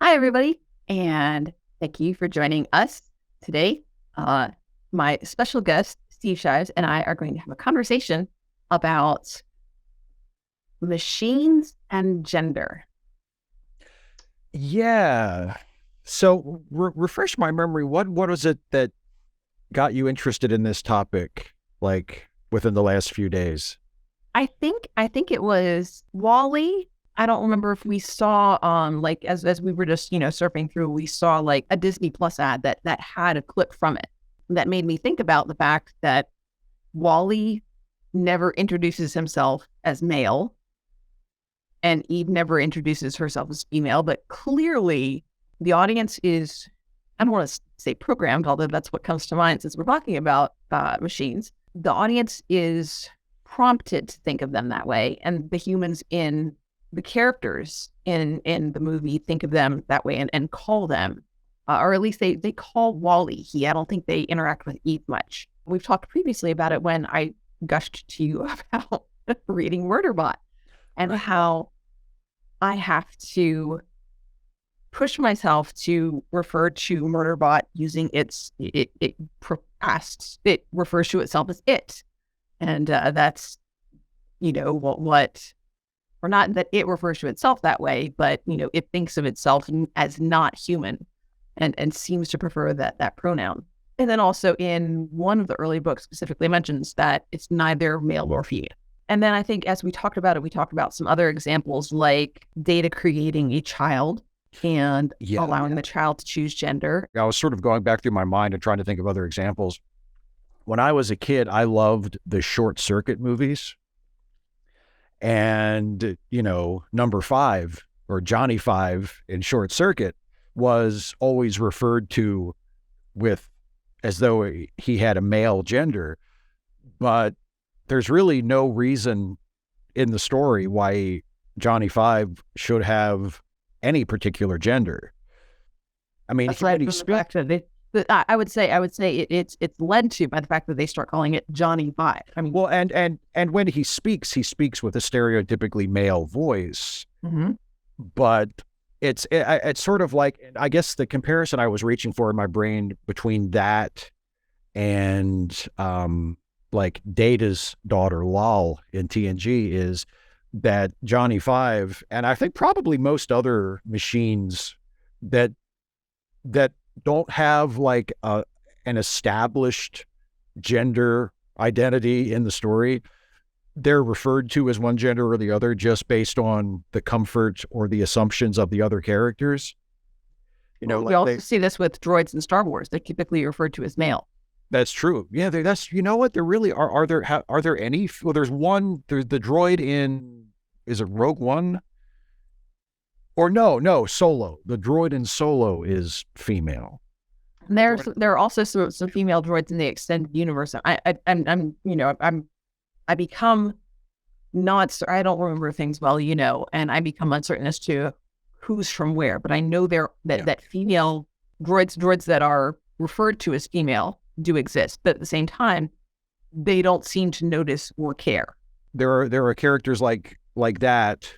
Hi, everybody, and thank you for joining us today. My special guest, Steve Shives, and I are going to have a conversation about machines and gender. Yeah. So refresh my memory. What was it that got you interested in this topic, like within the last few days? I think it was Wally. I don't remember if we saw like as we were just surfing through, we saw like a Disney Plus ad that had a clip from it that made me think about the fact that Wally never introduces himself as male and Eve never introduces herself as female, but clearly the audience is, I don't want to say programmed, although that's what comes to mind since we're talking about machines. The audience is prompted to think of them that way, and the humans in the characters in the movie think of them that way and call them, or at least they call Wally he. I don't think they interact with Eve much. We've talked previously about it when I gushed to you about reading Murderbot and Right. how I have to push myself to refer to Murderbot using it refers to itself as it, and that's what or not that it refers to itself that way, but it thinks of itself as not human, and seems to prefer that pronoun. And then also in one of the early books specifically mentions that it's neither male nor female. And then I think as we talked about it, we talked about some other examples like Data creating a child and Yeah. allowing the child to choose gender. I was sort of going back through my mind and trying to think of other examples. When I was a kid, I loved the Short Circuit movies. And, number five or Johnny Five in Short Circuit was always referred to with as though he had a male gender. But there's really no reason in the story why Johnny Five should have any particular gender. I mean, Aside from the fact that it's led to by the fact that they start calling it Johnny Five. I mean, well, and when he speaks with a stereotypically male voice, mm-hmm. but it's sort of like, I guess the comparison I was reaching for in my brain between that and like Data's daughter Lal in TNG is that Johnny Five, and I think probably most other machines that that don't have like an established gender identity in the story, they're referred to as one gender or the other just based on the comfort or the assumptions of the other characters. We Like also see this with droids in Star Wars. They're typically referred to as male. that's true. Yeah, that's what there really are. Are there any? Well, there's one. There's the droid in. Is it Rogue One? Or no, Solo. The droid in Solo is female. And there are also some female droids in the extended universe. I become not. I don't remember things well, and I become uncertain as to who's from where. But I know that female droids that are referred to as female do exist, but at the same time, they don't seem to notice or care. There are characters like that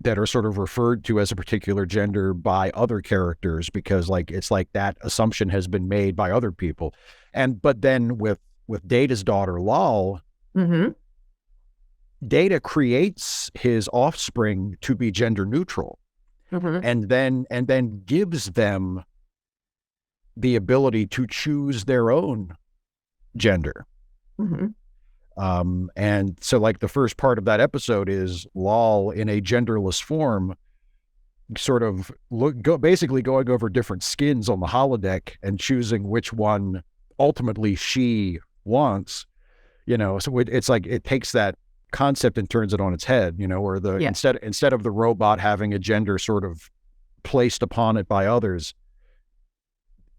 are sort of referred to as a particular gender by other characters because like it's like that assumption has been made by other people. And but then with Data's daughter Lal, Mm-hmm. Data creates his offspring to be gender neutral Mm-hmm. and then gives them the ability to choose their own gender. Mm-hmm. And so like the first part of that episode is Lal in a genderless form, sort of basically going over different skins on the holodeck and choosing which one ultimately she wants. So it's like it takes that concept and turns it on its head. Where the Yeah. instead of the robot having a gender sort of placed upon it by others,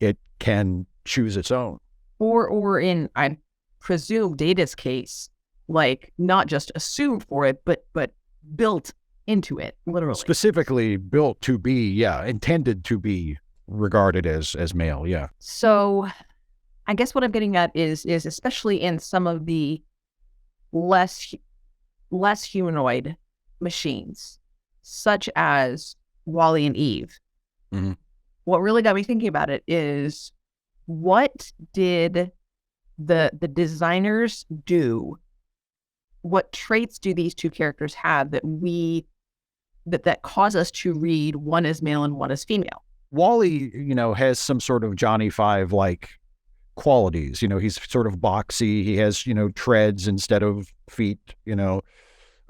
it can choose its own. Or in, I presume, Data's case, like not just assumed for it, but built into it, literally. Specifically built to be, intended to be regarded as male. Yeah. So I guess what I'm getting at is especially in some of the less humanoid machines, such as Wally and Eve, Mhm. What really got me thinking about it is, what did the designers do? What traits do these two characters have that that cause us to read one as male and one as female? Wally, has some sort of Johnny Five like qualities. He's sort of boxy. He has, treads instead of feet,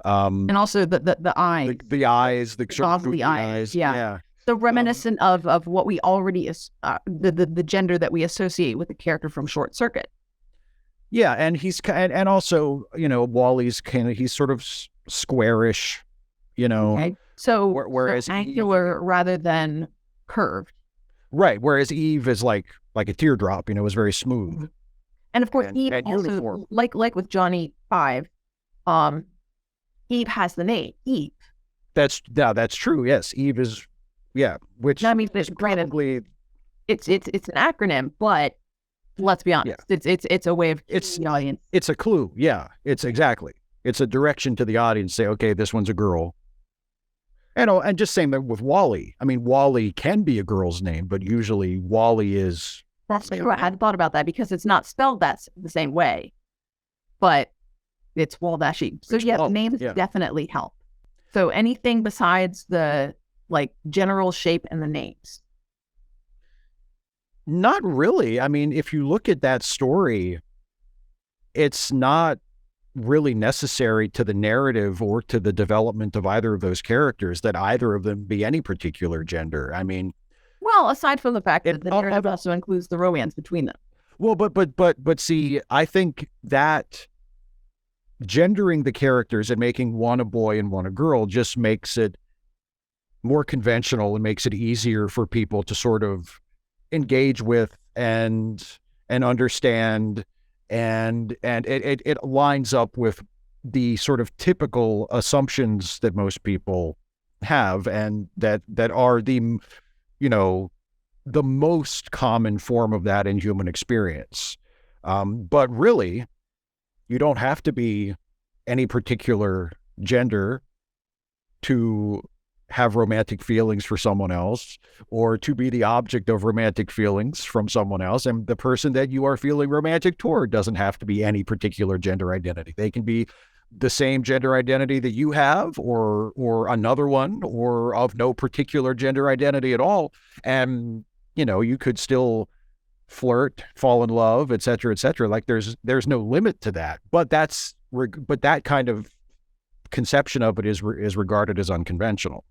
um, And also the eyes, the eyes, the sort of goggly goofy eyes. eyes. Yeah. Yeah. So Um, reminiscent of what we already the gender that we associate with the character from Short Circuit. yeah. And and also, Wally's he's sort of squarish, Okay. So whereas Eve, angular rather than curved. right. Whereas Eve is like a teardrop, is very smooth Mhm. And of course, Eve and also, uniform. like with Johnny Five, um, Eve has the name Eve. That's true. Yes. Eve is, yeah, Now, I which mean, is granted, probably, it's an acronym, but let's be yeah. honest, it's a way of It's teaching the audience. it's a clue. Yeah, it's exactly. It's a direction to the audience. Say, okay, this one's a girl. And just same with Wally. I mean, Wally can be a girl's name, but usually Wally is That's true. I hadn't thought about that because it's not spelled the same way, but it's Waldashy. So it's yeah, Wally. names Yeah, definitely help. So anything besides the like general shape and the names. not really. I mean, if you look at that story, it's not really necessary to the narrative or to the development of either of those characters that either of them be any particular gender. I mean, Well, aside from the fact it that the narrative also includes the romance between them. well, but see, I think that gendering the characters and making one a boy and one a girl just makes it more conventional and makes it easier for people to sort of engage with and understand, and it lines up with the sort of typical assumptions that most people have, and that are you know the most common form of that in human experience. But really, you don't have to be any particular gender to have romantic feelings for someone else, or to be the object of romantic feelings from someone else. And the person that you are feeling romantic toward doesn't have to be any particular gender identity. They can be the same gender identity that you have, or another one, or of no particular gender identity at all. And you could still flirt, fall in love, et cetera, et cetera. Like there's no limit to that. But that kind of conception of it is regarded as unconventional.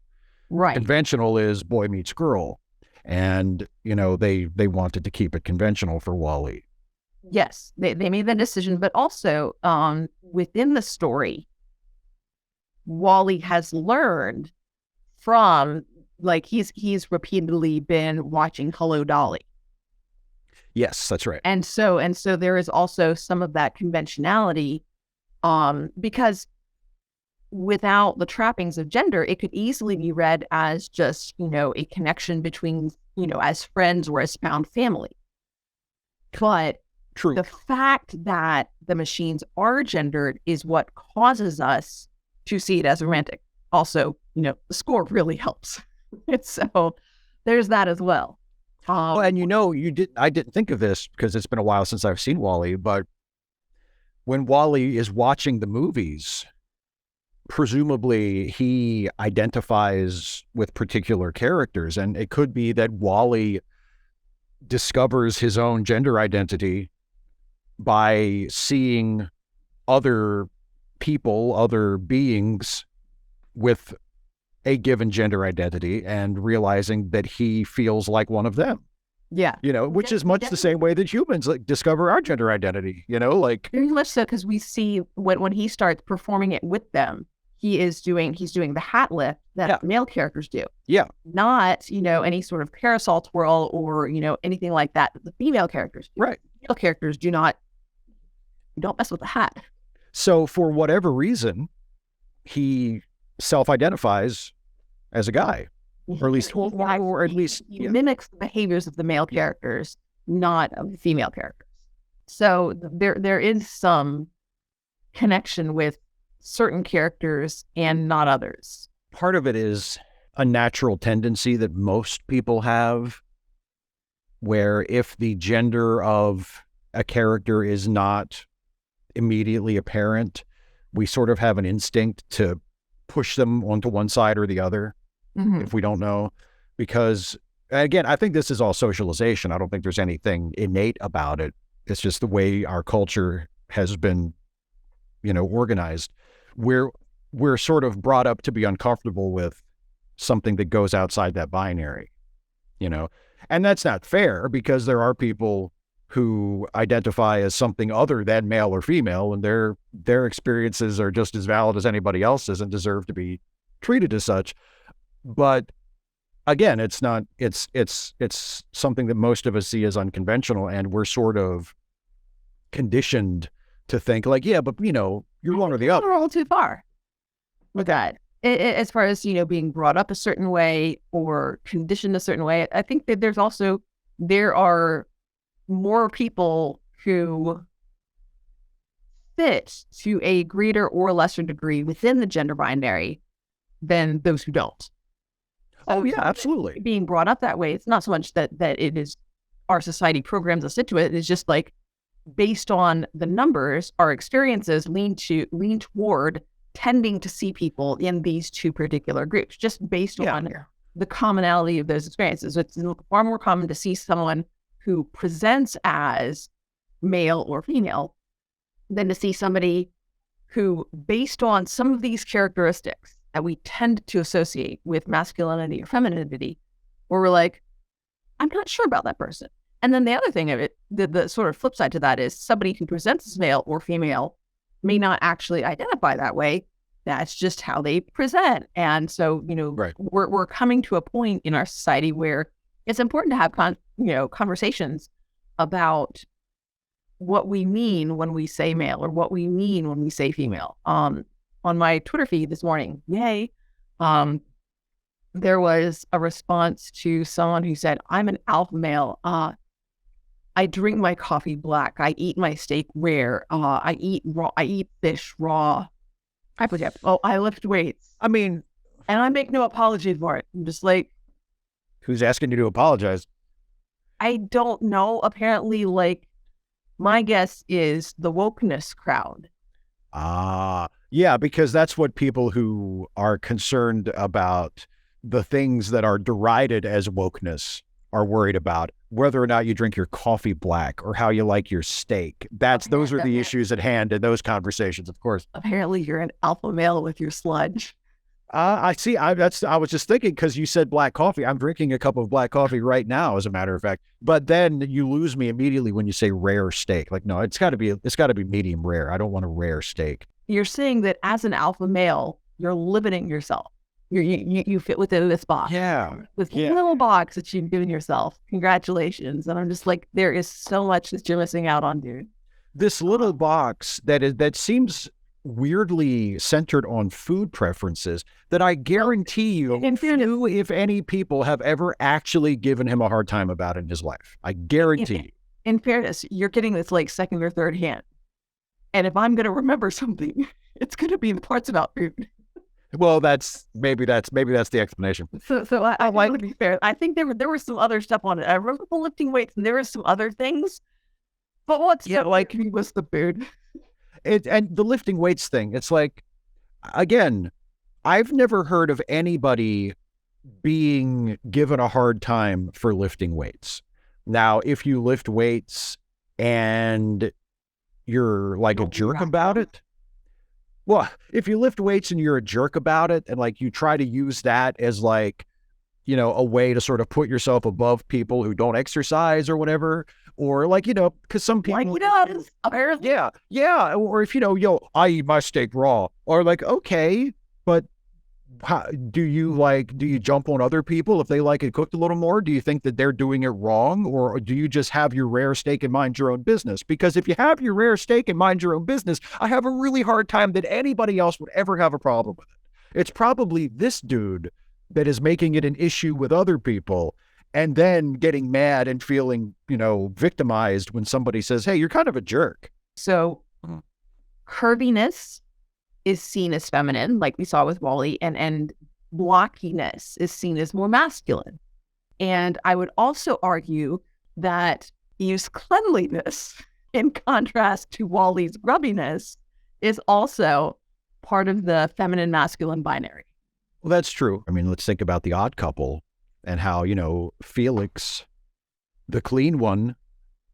Right. Conventional is boy meets girl, and they wanted to keep it conventional for Wally. Yes, they made that decision, but also within the story, Wally has learned from, like, he's repeatedly been watching Hello Dolly. Yes, that's right. And so there is also some of that conventionality, because without the trappings of gender, it could easily be read as just, a connection between, as friends or as found family. But True. the fact that the machines are gendered is what causes us to see it as romantic. Also, the score really helps. So there's that as well. Oh, and I didn't think of this because it's been a while since I've seen Wally, but when Wally is watching the movies, presumably he identifies with particular characters, and it could be that Wally discovers his own gender identity by seeing other people, other beings with a given gender identity, and realizing that he feels like one of them. Yeah. Which is much the same way that humans discover our gender identity, like very much so, because we see when he starts performing it with them, he's doing the hat lift that male characters do. Yeah. Not, any sort of carousel twirl or, anything like that the female characters do. Right. Male characters don't mess with the hat. So for whatever reason, he self-identifies as a guy, or at least, he mimics the behaviors of the male characters, not of the female characters. So there is some connection with certain characters and not others. Part of it is, a natural tendency that most people have, where if the gender of a character is not immediately apparent, we sort of have an instinct to push them onto one side or the other if we don't know. Because, again, I think this is all socialization. I don't think there's anything innate about it. It's just the way our culture has been, organized. We're sort of brought up to be uncomfortable with something that goes outside that binary, and that's not fair, because there are people who identify as something other than male or female, and their experiences are just as valid as anybody else's and deserve to be treated as such. But again, it's something that most of us see as unconventional, and we're sort of conditioned to think like, yeah, but you're one or the other. We're all too far with that. As far as, being brought up a certain way or conditioned a certain way, I think that there are more people who fit to a greater or lesser degree within the gender binary than those who don't. Oh yeah, absolutely. Being brought up that way, it's not so much that it is our society programs us into it. It's just like, based on the numbers, our experiences lean toward tending to see people in these two particular groups, just based on the commonality of those experiences. It's far more common to see someone who presents as male or female than to see somebody who, based on some of these characteristics that we tend to associate with masculinity or femininity, where we're like, I'm not sure about that person. And then the other thing of it, the sort of flip side to that, is somebody who presents as male or female may not actually identify that way. That's just how they present. And so, right. we're coming to a point in our society where it's important to have conversations about what we mean when we say male or what we mean when we say female. On my Twitter feed this morning, there was a response to someone who said, I'm an alpha male. I drink my coffee black. I eat my steak rare. I eat raw. I eat fish raw. I lift weights. I mean, and I make no apologies for it. I'm just like, who's asking you to apologize? I don't know. Apparently, my guess is the wokeness crowd. Yeah, because that's what people who are concerned about the things that are derided as wokeness are worried about. Whether or not you drink your coffee black or how you like your steak. Those are the issues at hand in those conversations, of course. Apparently you're an alpha male with your sludge. I see. I was just thinking, because you said black coffee. I'm drinking a cup of black coffee right now, as a matter of fact. But then you lose me immediately when you say rare steak. Like, no, it's got to be medium rare. I don't want a rare steak. You're saying that as an alpha male, you're limiting yourself. You fit within this box. This little box that you've given yourself. Congratulations. And I'm just like, there is so much that you're missing out on, dude. This little box that seems weirdly centered on food preferences, that I guarantee you, few, if any, people have ever actually given him a hard time about in his life. I guarantee you. In fairness, you're getting this second or third hand. And if I'm going to remember something, it's going to be the parts about food. Well, maybe that's the explanation. So I like to be fair. I think there was some other stuff on it. I remember the lifting weights, and there were some other things. But was the food. And the lifting weights thing. It's like, again, I've never heard of anybody being given a hard time for lifting weights. Now, if you lift weights and you're like a jerk about it. Well, if you lift weights and you're a jerk about it, and you try to use that as a way to sort of put yourself above people who don't exercise or whatever, or because some people apparently. Yeah. Or if I eat my steak raw, or okay, but do you jump on other people if they like it cooked a little more? Do you think that they're doing it wrong, or do you just have your rare steak and mind your own business? Because if you have your rare steak and mind your own business, I have a really hard time that anybody else would ever have a problem with it. It's probably this dude that is making it an issue with other people, and then getting mad and feeling, victimized when somebody says, hey, you're kind of a jerk. So curviness is seen as feminine, like we saw with Wally, and blockiness is seen as more masculine. And I would also argue that Eve's cleanliness, in contrast to Wally's grubbiness, is also part of the feminine masculine binary. Well, that's true. I mean, let's think about The Odd Couple and how, Felix, the clean one,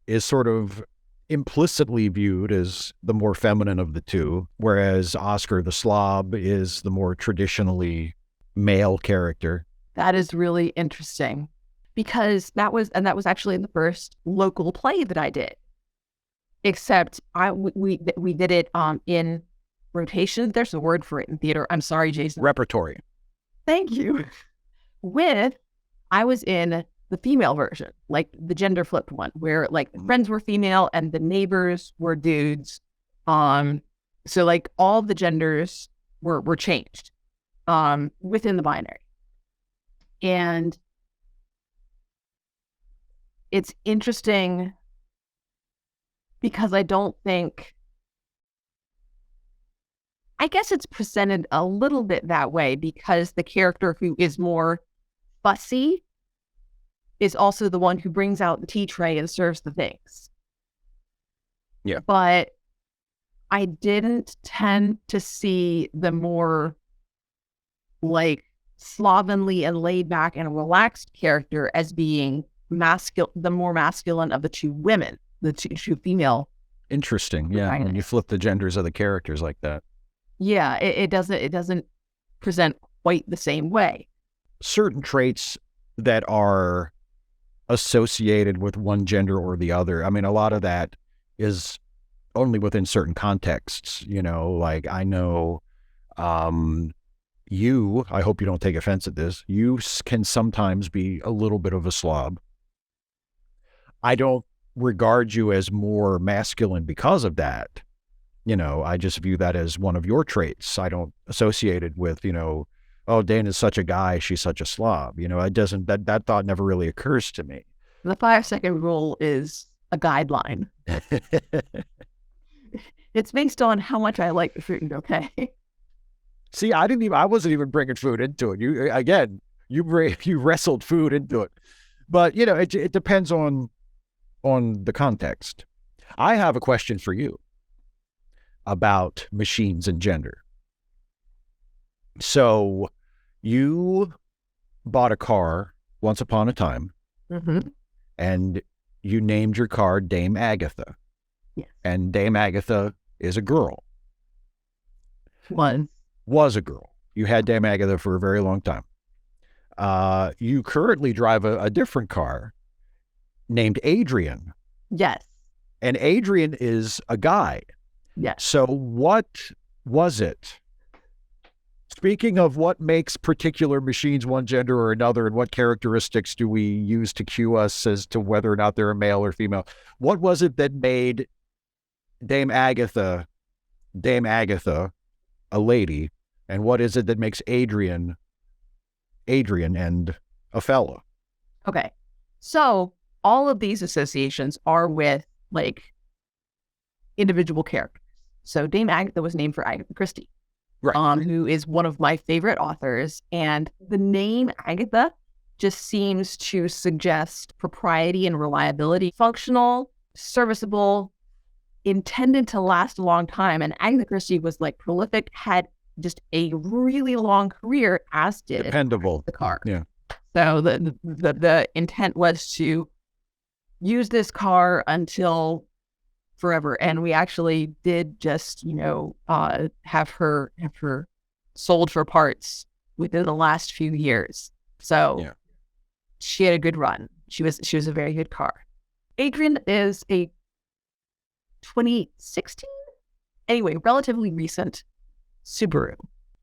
is sort of implicitly viewed as the more feminine of the two, whereas Oscar the slob is the more traditionally male character. That is really interesting because that was actually in the first local play that I did. Except we did it in rotation. There's a word for it in theater. I'm sorry, Jason. Repertory. Thank you. I was in the female version, like the gender flipped one, where like the friends were female and the neighbors were dudes. So like all the genders were changed within the binary. And it's interesting because I guess it's presented a little bit that way because the character who is more fussy is also the one who brings out the tea tray and serves the things. Yeah. But I didn't tend to see the more like slovenly and laid back and relaxed character as being the more masculine of the two women, the two female. Interesting. Yeah. When you flip the genders of the characters like that. Yeah. It doesn't present quite the same way. Certain traits that are associated with one gender or the other. I mean, a lot of that is only within certain contexts, like I know, I hope you don't take offense at this, you can sometimes be a little bit of a slob. I don't regard you as more masculine because of that. I just view that as one of your traits. I don't associate it with, oh, Dana's such a guy, she's such a slob. That thought never really occurs to me. The 5-second rule is a guideline. It's based on how much I like the food, okay? See, I wasn't even bringing food into it. You wrestled food into it. But, it depends on the context. I have a question for you about machines and gender. So you bought a car once upon a time, and you named your car Dame Agatha. Yes. And Dame Agatha is a girl. Was a girl. You had Dame Agatha for a very long time. You currently drive a different car named Adrian. Yes. And Adrian is a guy. Yes. So what was it? Speaking of what makes particular machines one gender or another, and what characteristics do we use to cue us as to whether or not they're a male or female, what was it that made Dame Agatha a lady, and what is it that makes Adrian and a fella? Okay. So all of these associations are with like individual characters. So Dame Agatha was named for Agatha Christie, right? Who is one of my favorite authors. And the name Agatha just seems to suggest propriety and reliability, functional, serviceable, intended to last a long time. And Agatha Christie was like prolific, had just a really long career, as did dependable the car. Yeah. So the intent was to use this car until forever. And we actually did just, have her sold for parts within the last few years. So she had a good run. She was a very good car. Adrian is a 2016, anyway, relatively recent Subaru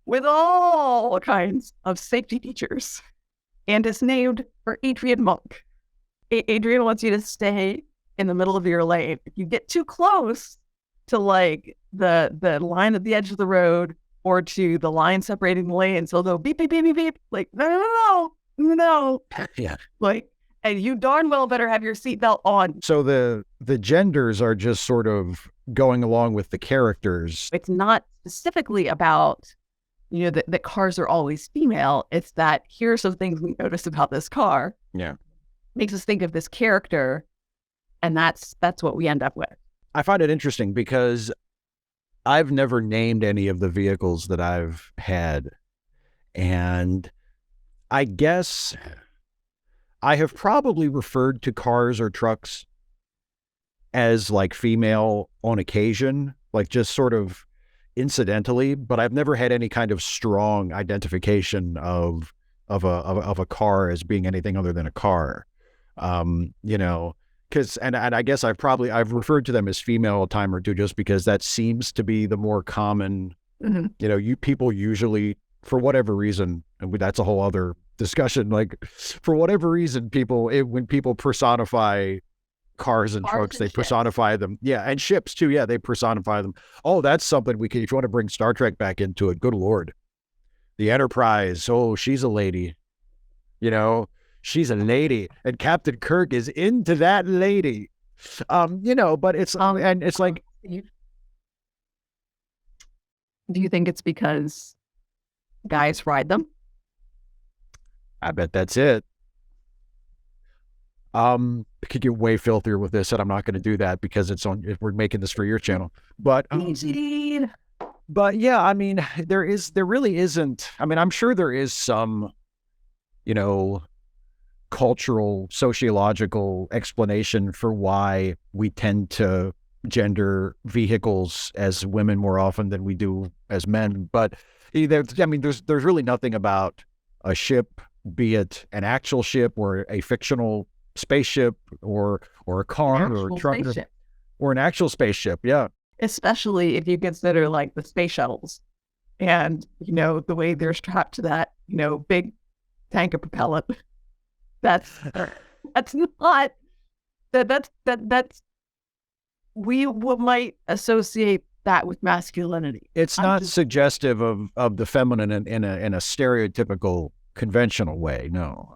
with all kinds of safety features, and is named for Adrian Monk. Adrian wants you to stay in the middle of your lane. If you get too close to like the line at the edge of the road or to the line separating the lanes, they'll go beep, beep, beep, beep, beep. Like, no. Yeah. Like, and you darn well better have your seatbelt on. So the genders are just sort of going along with the characters. It's not specifically about that cars are always female. It's that here are some things we noticed about this car. Yeah. Makes us think of this character, and that's what we end up with. I find it interesting because I've never named any of the vehicles that I've had. And I guess I have probably referred to cars or trucks as like female on occasion, like just sort of incidentally, but I've never had any kind of strong identification of a car as being anything other than a car. You know, because and I guess I've referred to them as female a time or two just because that seems to be the more common. Mm-hmm. You know, you people usually, for whatever reason, and that's a whole other discussion. Like, for whatever reason, when people personify cars and trucks, they personify them. Yeah, and ships too. Yeah, they personify them. Oh, that's something we can. If you want to bring Star Trek back into it, good Lord, the Enterprise. Oh, she's a lady. You know, she's a lady, and Captain Kirk is into that lady. You know, but it's and it's like. Do you think it's because guys ride them? I bet that's it. I could get way filthier with this, and I'm not going to do that because we're making this for your channel. But yeah, I mean, there really isn't. I mean, I'm sure there is some, you know, cultural, sociological explanation for why we tend to gender vehicles as women more often than we do as men. But there's really nothing about a ship, be it an actual ship or a fictional spaceship or a car or a truck or an actual spaceship. Yeah. Especially if you consider like the space shuttles and, you know, the way they're strapped to that, you know, big tank of propellant. That's not that's we might associate that with masculinity. It's not suggestive of the feminine in a stereotypical conventional way. No.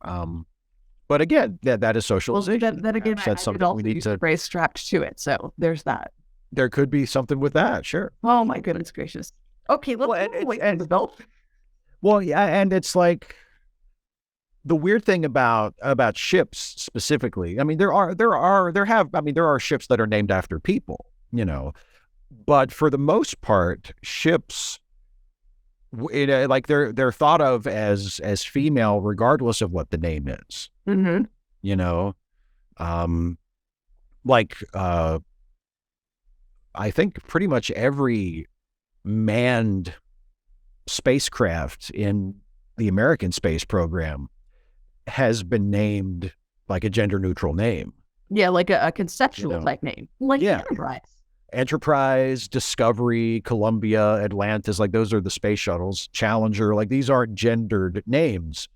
But again, that is socialization. Well, that again, that's something we need to phrase strapped to it. So there's that. There could be something with that. Sure. Oh my goodness gracious. Okay, let's wait for the belt. Well, yeah, and it's like the weird thing about ships specifically. I mean, there are ships that are named after people, you know, but for the most part, ships, like they're thought of as female regardless of what the name is. Mm-hmm. You know, I think pretty much every manned spacecraft in the American space program has been named like a gender neutral name. Yeah, like a conceptual type name. Like Enterprise, Discovery, Columbia, Atlantis, like those are the space shuttles. Challenger, like these aren't gendered names.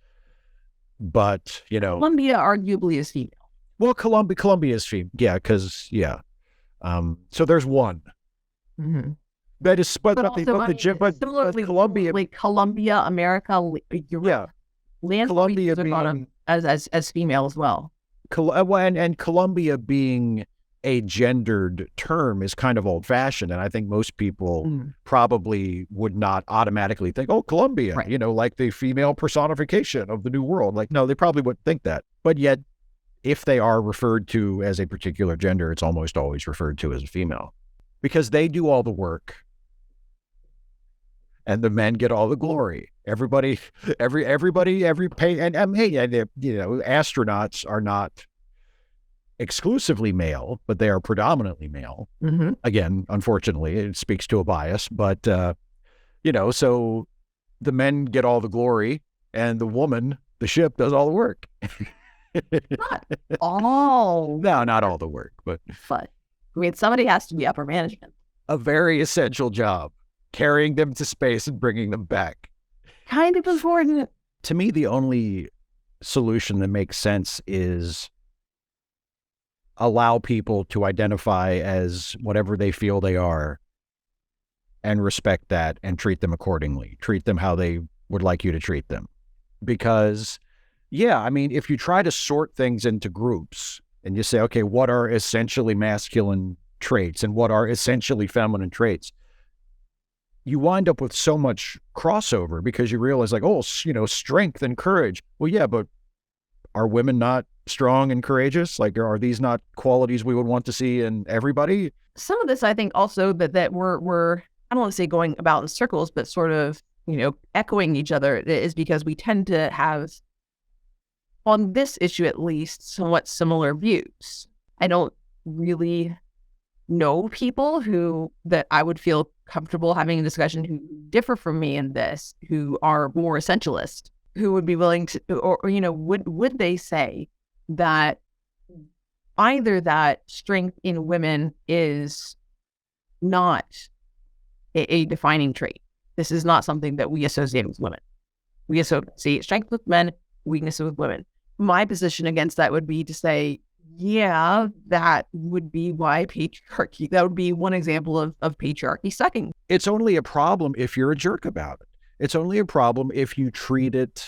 But, you know, Columbia arguably is female. Well, Columbia is female. Yeah, because so there's one. Mm-hmm. That is, similarly, Columbia, like Columbia, America, Europe, land Columbia being as female as well. And Columbia being a gendered term is kind of old fashioned, and I think most people probably would not automatically think, "Oh, Columbia," right. You know, like the female personification of the new world. Like, no, they probably wouldn't think that. But yet, if they are referred to as a particular gender, it's almost always referred to as a female because they do all the work. And the men get all the glory. Everybody, every pay, and hey, you know, astronauts are not exclusively male, but they are predominantly male. Mm-hmm. Again, unfortunately, it speaks to a bias, but you know, so the men get all the glory, and the woman, the ship, does all the work. Not all. No, not all the work, but I mean, somebody has to be upper management. A very essential job. Carrying them to space and bringing them back. Kind of important. To me, the only solution that makes sense is allow people to identify as whatever they feel they are and respect that and treat them accordingly. Treat them how they would like you to treat them. Because, yeah, I mean, if you try to sort things into groups and you say, okay, what are essentially masculine traits and what are essentially feminine traits? you wind up with so much crossover because you realize like, oh, strength and courage. Well, yeah, but are women not strong and courageous? Like, are these not qualities we would want to see in everybody? Some of this, I think, also that we're I don't want to say going about in circles, but sort of echoing each other, is because we tend to have, on this issue at least, somewhat similar views. I don't really know people who that I would feel comfortable having a discussion who differ from me in this, who are more essentialist, who would be willing to, or would they say that either that strength in women is not a defining trait. This is not something that we associate with women. We associate strength with men, weakness with women. My position against that would be to say, yeah, that would be why patriarchy, that would be one example of patriarchy sucking. It's only a problem if you're a jerk about it. It's only a problem if you treat it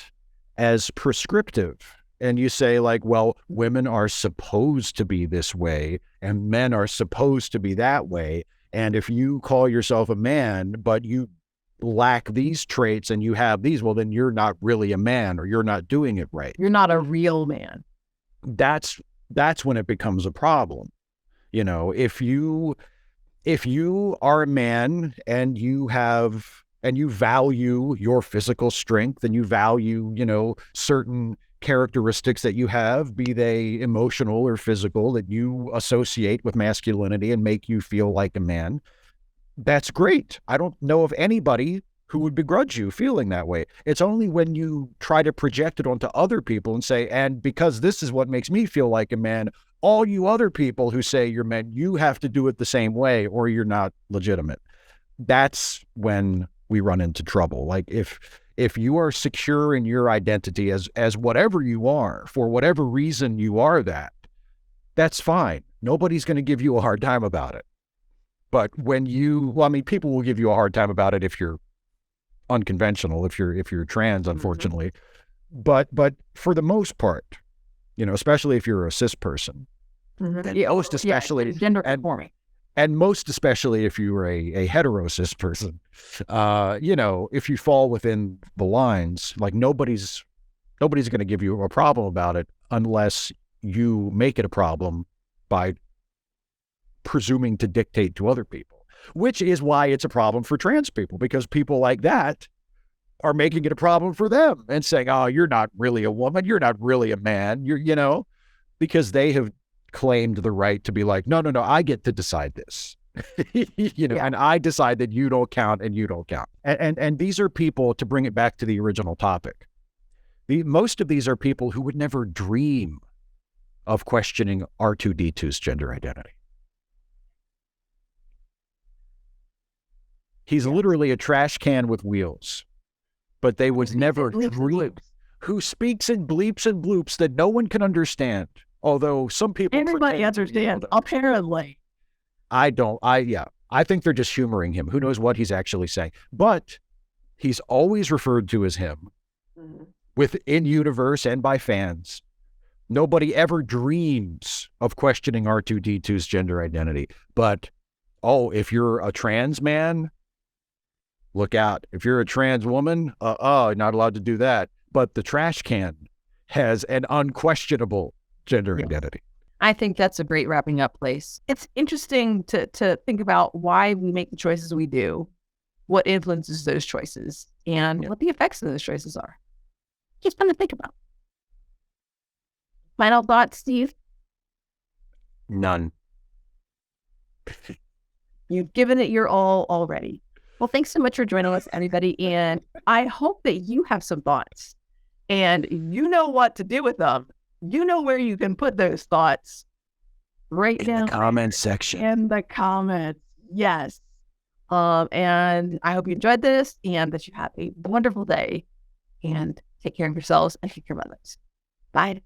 as prescriptive and you say like, well, women are supposed to be this way and men are supposed to be that way. And if you call yourself a man, but you lack these traits and you have these, well, then you're not really a man or you're not doing it right. You're not a real man. That's when it becomes a problem. If you are a man and you value your physical strength and you value, certain characteristics that you have, be they emotional or physical, that you associate with masculinity and make you feel like a man, that's great. I don't know of anybody who would begrudge you feeling that way. It's only when you try to project it onto other people and say, and because this is what makes me feel like a man, all you other people who say you're men, you have to do it the same way or you're not legitimate. That's when we run into trouble. Like if you are secure in your identity as whatever you are, for whatever reason you are that's fine. Nobody's going to give you a hard time about it. But when people will give you a hard time about it if you're unconventional, if you're trans, unfortunately. Mm-hmm. But for the most part, especially if you're a cis person, mm-hmm. Most especially gender conforming. And most especially if you're a hetero cis person, if you fall within the lines, like nobody's going to give you a problem about it unless you make it a problem by presuming to dictate to other people, which is why it's a problem for trans people, because people like that are making it a problem for them and saying, oh, you're not really a woman. You're not really a man. Because they have claimed the right to be like, no, I get to decide this, and I decide that you don't count and you don't count. And these are people, to bring it back to the original topic, most of these are people who would never dream of questioning R2-D2's gender identity. He's literally a trash can with wheels, but they would never dream. Who speaks in bleeps and bloops that no one can understand. Although some people, everybody understands, apparently. I think they're just humoring him. Who knows what he's actually saying? But he's always referred to as him, within universe and by fans. Nobody ever dreams of questioning R2-D2's gender identity. But, if you're a trans man, look out. If you're a trans woman, not allowed to do that. But the trash can has an unquestionable gender identity. I think that's a great wrapping up place. It's interesting to think about why we make the choices we do, what influences those choices, and what the effects of those choices are. It's fun to think about. Final thoughts, Steve? None. You've given it your all already. Well, thanks so much for joining us, everybody. And I hope that you have some thoughts and you know what to do with them. You know where you can put those thoughts right in the comment section. In the comments. Yes. And I hope you enjoyed this and that you have a wonderful day, and take care of yourselves and take care of others. Bye.